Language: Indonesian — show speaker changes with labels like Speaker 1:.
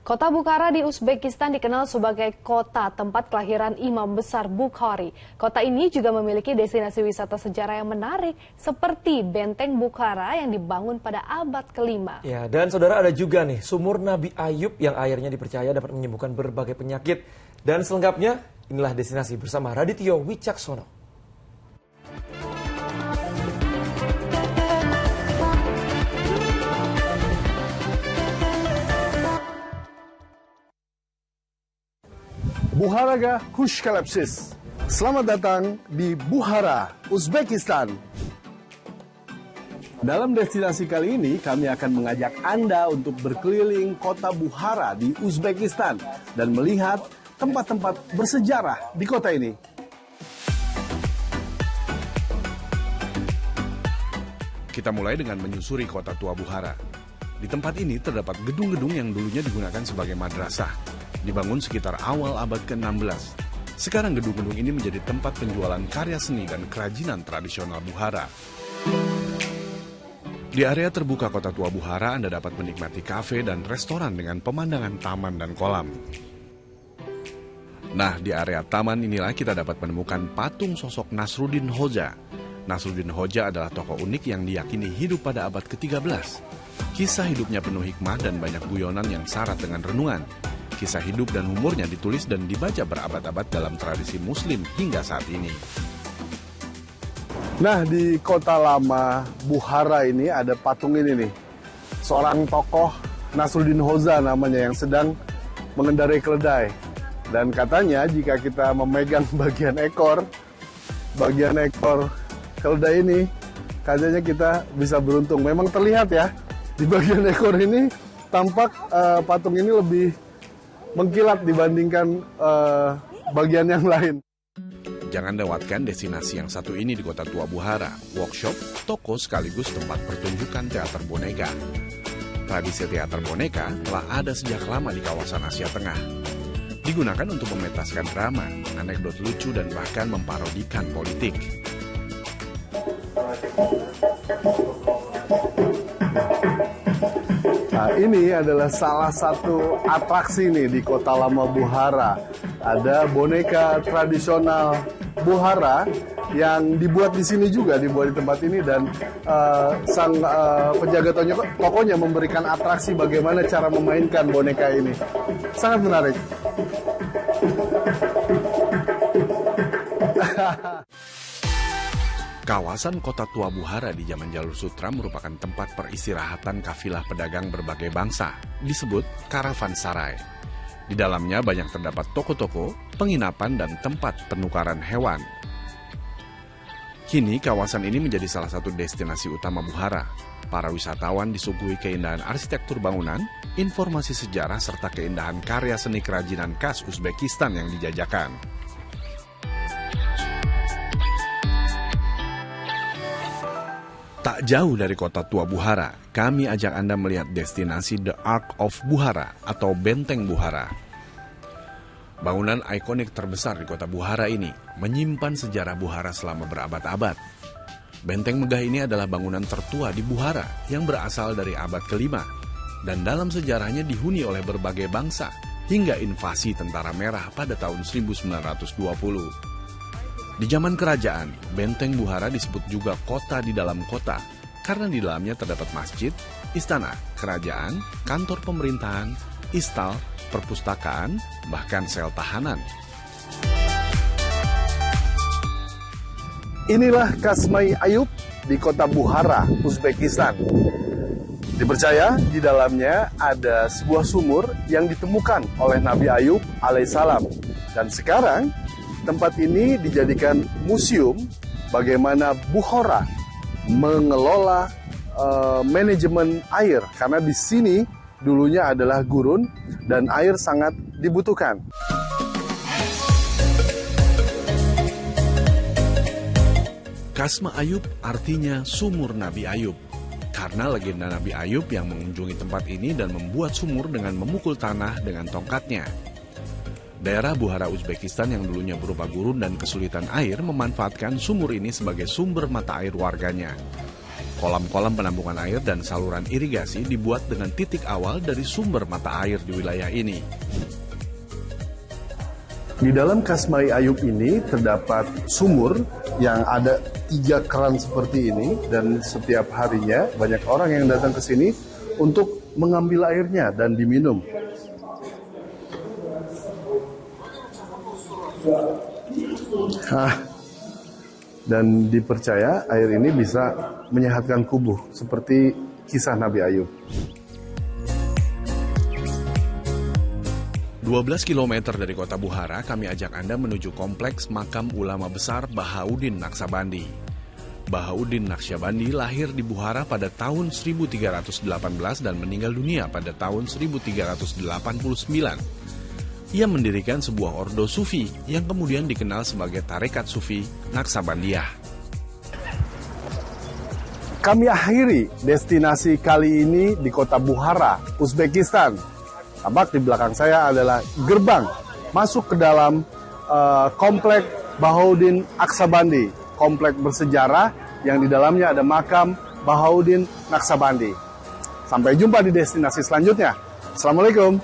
Speaker 1: Kota Bukhara di Uzbekistan dikenal sebagai kota tempat kelahiran Imam Besar Bukhari. Kota ini juga memiliki destinasi wisata sejarah yang menarik seperti Benteng Bukhara yang dibangun pada abad ke-5.
Speaker 2: Ya, dan saudara, ada juga nih sumur Nabi Ayub yang airnya dipercaya dapat menyembuhkan berbagai penyakit. Dan selengkapnya, inilah destinasi bersama Radityo Wicaksono.
Speaker 3: Bukharaga Khush Kalapsis. Selamat datang di Bukhara, Uzbekistan. Dalam destinasi kali ini, kami akan mengajak Anda untuk berkeliling kota Bukhara di Uzbekistan dan melihat tempat-tempat bersejarah di kota ini.
Speaker 4: Kita mulai dengan menyusuri kota tua Bukhara. Di tempat ini terdapat gedung-gedung yang dulunya digunakan sebagai madrasah. Dibangun sekitar awal abad ke-16. Sekarang gedung-gedung ini menjadi tempat penjualan karya seni dan kerajinan tradisional Bukhara. Di area terbuka kota tua Bukhara, Anda dapat menikmati kafe dan restoran dengan pemandangan taman dan kolam. Nah, di area taman inilah kita dapat menemukan patung sosok Nasruddin Hoja. Nasruddin Hoja adalah tokoh unik yang diyakini hidup pada abad ke-13. Kisah hidupnya penuh hikmah dan banyak guyonan yang syarat dengan renungan. Kisah hidup dan humornya ditulis dan dibaca berabad-abad dalam tradisi Muslim hingga saat ini.
Speaker 3: Nah, di kota lama Bukhara ini ada patung ini nih. Seorang tokoh Nasruddin Hoja namanya yang sedang mengendarai keledai. Dan katanya jika kita memegang bagian ekor keledai ini, katanya kita bisa beruntung. Memang terlihat ya, di bagian ekor ini tampak patung ini lebih mengkilat dibandingkan bagian yang lain.
Speaker 4: Jangan lewatkan destinasi yang satu ini di kota tua Bukhara, workshop, toko sekaligus tempat pertunjukan teater boneka. Tradisi teater boneka telah ada sejak lama di kawasan Asia Tengah. Digunakan untuk memetaskan drama, anekdot lucu dan bahkan memparodikan politik.
Speaker 3: Nah, ini adalah salah satu atraksi nih di kota lama Bukhara. Ada boneka tradisional Bukhara yang dibuat di sini juga, dibuat di tempat ini, dan sang penjaga tokonya memberikan atraksi bagaimana cara memainkan boneka ini. Sangat menarik.
Speaker 4: Kawasan kota tua Bukhara di zaman Jalur Sutra merupakan tempat peristirahatan kafilah pedagang berbagai bangsa, disebut Karavansarai. Di dalamnya banyak terdapat toko-toko, penginapan, dan tempat penukaran hewan. Kini kawasan ini menjadi salah satu destinasi utama Bukhara. Para wisatawan disuguhi keindahan arsitektur bangunan, informasi sejarah, serta keindahan karya seni kerajinan khas Uzbekistan yang dijajakan. Tak jauh dari kota tua Bukhara, kami ajak Anda melihat destinasi The Ark of Bukhara atau Benteng Bukhara. Bangunan ikonik terbesar di kota Bukhara ini menyimpan sejarah Bukhara selama berabad-abad. Benteng megah ini adalah bangunan tertua di Bukhara yang berasal dari abad ke-5 dan dalam sejarahnya dihuni oleh berbagai bangsa hingga invasi Tentara Merah pada tahun 1920. Di zaman kerajaan, Benteng Bukhara disebut juga kota di dalam kota karena di dalamnya terdapat masjid, istana, kerajaan, kantor pemerintahan, istal, perpustakaan, bahkan sel tahanan.
Speaker 3: Inilah Kasmai Ayub di kota Bukhara, Uzbekistan. Dipercaya di dalamnya ada sebuah sumur yang ditemukan oleh Nabi Ayub alaihissalam. Dan sekarang tempat ini dijadikan museum bagaimana Bukhara mengelola manajemen air, karena di sini dulunya adalah gurun dan air sangat dibutuhkan.
Speaker 4: Kasma Ayub artinya sumur Nabi Ayub, karena legenda Nabi Ayub yang mengunjungi tempat ini dan membuat sumur dengan memukul tanah dengan tongkatnya. Daerah Bukhara Uzbekistan yang dulunya berupa gurun dan kesulitan air memanfaatkan sumur ini sebagai sumber mata air warganya. Kolam-kolam penampungan air dan saluran irigasi dibuat dengan titik awal dari sumber mata air di wilayah ini.
Speaker 3: Di dalam Kasmai Ayub ini terdapat sumur yang ada 3 keran seperti ini, dan setiap harinya banyak orang yang datang ke sini untuk mengambil airnya dan diminum. Dan dipercaya air ini bisa menyehatkan tubuh seperti kisah Nabi Ayub.
Speaker 4: 12 km dari kota Buhara, kami ajak Anda menuju kompleks makam ulama besar Bahauddin Naqsabandi. Bahauddin Naqsabandi lahir di Buhara pada tahun 1318 dan meninggal dunia pada tahun 1389. Ia mendirikan sebuah ordo sufi yang kemudian dikenal sebagai Tarekat Sufi Naqsabandiyah.
Speaker 3: Kami akhiri destinasi kali ini di kota Buhara, Uzbekistan. Tampak di belakang saya adalah gerbang masuk ke dalam komplek Bahauddin Naqsabandi, komplek bersejarah yang di dalamnya ada makam Bahauddin Naqsabandi. Sampai jumpa di destinasi selanjutnya. Assalamualaikum.